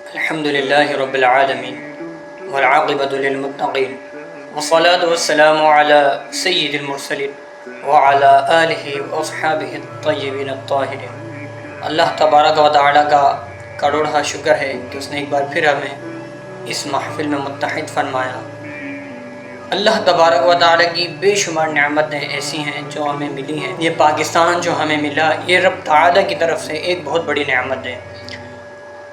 الحمد لله رب العالمين والعاقبة للمتقين والصلاة والسلام على سيد المرسلين وعلى آله وأصحابه الطيبين الطاهرين۔ اللہ تبارک و تعالیٰ کا کروڑہ شکر ہے کہ اس نے ایک بار پھر ہمیں اس محفل میں متحد فرمایا۔ اللہ تبارک و تعالیٰ کی بے شمار نعمتیں ایسی ہیں جو ہمیں ملی ہیں۔ یہ پاکستان جو ہمیں ملا، یہ رب تعالیٰ کی طرف سے ایک بہت بڑی نعمت ہے۔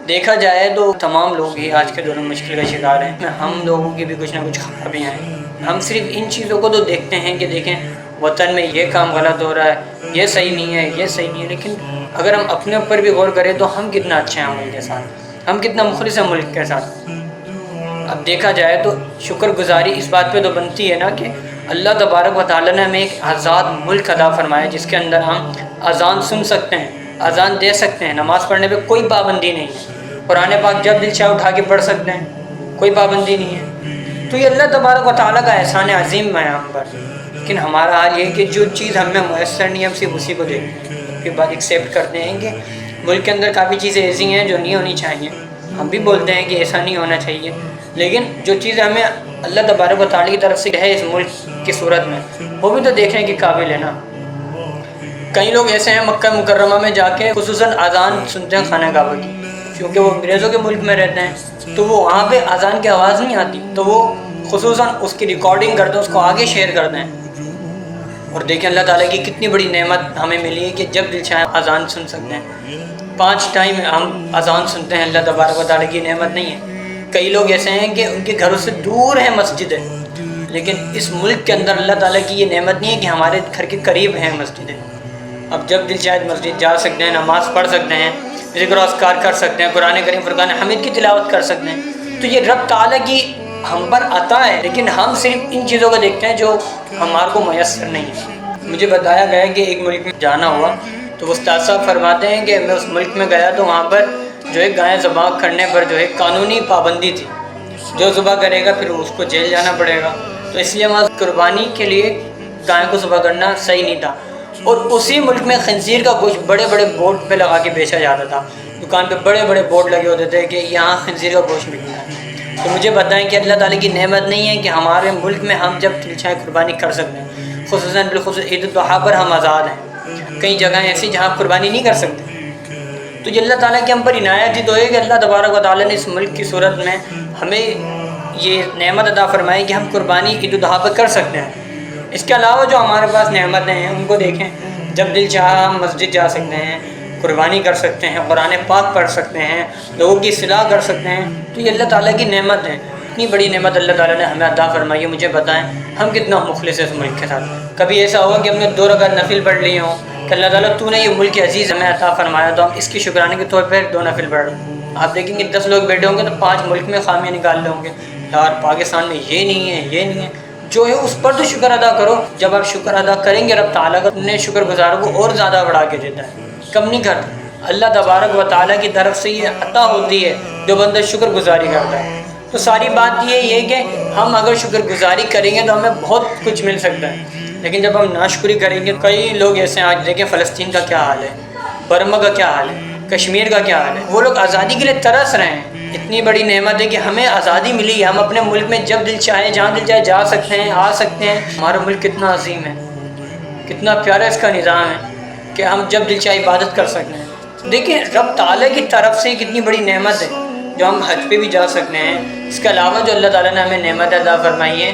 دیکھا جائے تو تمام لوگ ہی آج کے دور میں مشکل کا شکار ہیں۔ ہم لوگوں کی بھی کچھ نہ کچھ خرابیاں ہیں۔ ہم صرف ان چیزوں کو تو دیکھتے ہیں کہ دیکھیں وطن میں یہ کام غلط ہو رہا ہے، یہ صحیح نہیں ہے، یہ صحیح نہیں ہے، لیکن اگر ہم اپنے اوپر بھی غور کریں تو ہم کتنا اچھے ہیں ملک کے ساتھ، ہم کتنا مخلص ہیں ملک کے ساتھ۔ اب دیکھا جائے تو شکر گزاری اس بات پہ تو بنتی ہے نا کہ اللہ تبارک و تعالیٰ نے ہمیں ایک آزاد ملک عطا فرمایا جس کے اندر ہم اذان سن سکتے ہیں، اذان دے سکتے ہیں، نماز پڑھنے پہ کوئی پابندی نہیں ہے، قرآن پاک جب دل چاہے اٹھا کے پڑھ سکتے ہیں، کوئی پابندی نہیں ہے۔ تو یہ اللہ تبارک و تعالیٰ کا احسان عظیم ہے ہم پر۔ لیکن ہمارا حال یہ ہے کہ جو چیز ہمیں میسر نہیں ہے ہم صرف اسی کو دیکھتے ہیں، پھر بات ایکسیپٹ کرتے ہیں کہ ملک کے اندر کافی چیزیں ایسی ہیں جو نہیں ہونی چاہیے، ہم بھی بولتے ہیں کہ ایسا نہیں ہونا چاہیے، لیکن جو چیزیں ہمیں اللہ تبارک و تعالیٰ کی طرف سے ہے اس ملک کی صورت میں، وہ بھی تو دیکھنے کے قابل ہے نا۔ کئی لوگ ایسے ہیں مکہ مکرمہ میں جا کے خصوصاً اذان سنتے ہیں خانہ کعبہ کی، کیونکہ وہ انگریزوں کے ملک میں رہتے ہیں تو وہ وہاں پہ اذان کی آواز نہیں آتی، تو وہ خصوصاً اس کی ریکارڈنگ کرتے ہیں، اس کو آگے شیئر کرتے ہیں۔ اور دیکھیں اللہ تعالیٰ کی کتنی بڑی نعمت ہمیں ملی ہے کہ جب دل چاہے اذان سن سکتے ہیں۔ 5 ٹائم ہم اذان سنتے ہیں، اللہ تبارک و تعالیٰ کی نعمت نہیں ہے؟ کئی لوگ ایسے ہیں کہ ان کے گھروں سے دور ہے مسجدیں، لیکن اس ملک کے اندر اللہ تعالیٰ کی یہ نعمت نہیں ہے کہ ہمارے گھر کے قریب ہیں مسجدیں۔ اب جب دل چاہے مسجد جا سکتے ہیں، نماز پڑھ سکتے ہیں، ذکر و اذکار کر سکتے ہیں، قرآن کریم فرقان حمید کی تلاوت کر سکتے ہیں، تو یہ رب تعالیٰ کی ہم پر عطا ہے۔ لیکن ہم صرف ان چیزوں کو دیکھتے ہیں جو ہمارے کو میسر نہیں ہے۔ مجھے بتایا گیا کہ ایک ملک میں جانا ہوا تو استاد صاحب فرماتے ہیں کہ میں اس ملک میں گیا تو وہاں پر جو ہے گائیں ذبح کرنے پر جو ہے قانونی پابندی تھی، جو ذبح کرے گا پھر اس کو جیل جانا پڑے گا، تو اس لیے وہاں قربانی کے لیے گائے کو ذبح کرنا صحیح نہیں تھا۔ اور اسی ملک میں خنزیر کا گوشت بڑے بڑے بورڈ پہ لگا کے بیچا جاتا تھا، دکان پہ بڑے بڑے بورڈ لگے ہوتے تھے کہ یہاں خنزیر کا گوشت بکتا ہے۔ تو مجھے بتائیں کہ اللہ تعالیٰ کی نعمت نہیں ہے کہ ہمارے ملک میں ہم جب دل چاہے قربانی کر سکتے ہیں، خصوصاً بالخصوص عید الاضحیٰ پر ہم آزاد ہیں۔ کئی جگہیں ایسی جہاں قربانی نہیں کر سکتے، تو یہ اللہ تعالیٰ کی ہم پر عنایت ہی تو ہے کہ اللہ تبارک و تعالیٰ نے اس ملک کی صورت میں ہمیں یہ نعمت عطا فرمائی کہ ہم قربانی عید الاضحیٰ پر کر سکتے ہیں۔ اس کے علاوہ جو ہمارے پاس نعمتیں ہیں ان کو دیکھیں، جب دل چاہا ہم مسجد جا سکتے ہیں، قربانی کر سکتے ہیں، قرآن پاک پڑھ سکتے ہیں، لوگوں کی اصلاح کر سکتے ہیں، تو یہ اللہ تعالیٰ کی نعمت ہے۔ اتنی بڑی نعمت اللہ تعالیٰ نے ہمیں عطا فرمائی ہے، مجھے بتائیں ہم کتنا مخلص ہیں اس ملک کے ساتھ۔ کبھی ایسا ہوگا کہ ہم نے 2 رکعت نفل پڑھ لی ہوں کہ اللہ تعالیٰ تو نے یہ ملک عزیز ہمیں عطا فرمایا تو ہم اس کی شکرانے کے طور پر 2 نفل پڑھ رہے ہیں۔ آپ دیکھیں گے 10 لوگ بیٹھے ہوں گے تو 5 ملک میں خامیاں نکال رہے ہوں گے، یار پاکستان میں یہ نہیں ہے، یہ نہیں ہے، جو ہے اس پر تو شکر ادا کرو۔ جب آپ شکر ادا کریں گے رب تعالیٰ کا، انہیں شکر گزاروں کو اور زیادہ بڑھا کے دیتا ہے، کم نہیں کرتا۔ اللہ تبارک و تعالیٰ کی طرف سے یہ عطا ہوتی ہے جو بندہ شکر گزاری کرتا ہے۔ تو ساری بات یہ ہے کہ ہم اگر شکر گزاری کریں گے تو ہمیں بہت کچھ مل سکتا ہے، لیکن جب ہم ناشکری کریں گے، کئی لوگ ایسے ہیں، آج دیکھیں فلسطین کا کیا حال ہے، برما کا کیا حال ہے، کشمیر کا کیا حال ہے، وہ لوگ آزادی کے لیے ترس رہے ہیں۔ اتنی بڑی نعمت ہے کہ ہمیں آزادی ملی ہے، ہم اپنے ملک میں جب دل چاہے جہاں دل چاہے جا سکتے ہیں، آ سکتے ہیں۔ ہمارا ملک کتنا عظیم ہے، کتنا پیارا اس کا نظام ہے کہ ہم جب دل چاہے عبادت کر سکتے ہیں۔ دیکھیں رب تعالیٰ کی طرف سے کتنی بڑی نعمت ہے جو ہم حج پہ بھی جا سکتے ہیں۔ اس کے علاوہ جو اللہ تعالیٰ نے ہمیں نعمت عطا فرمائی ہے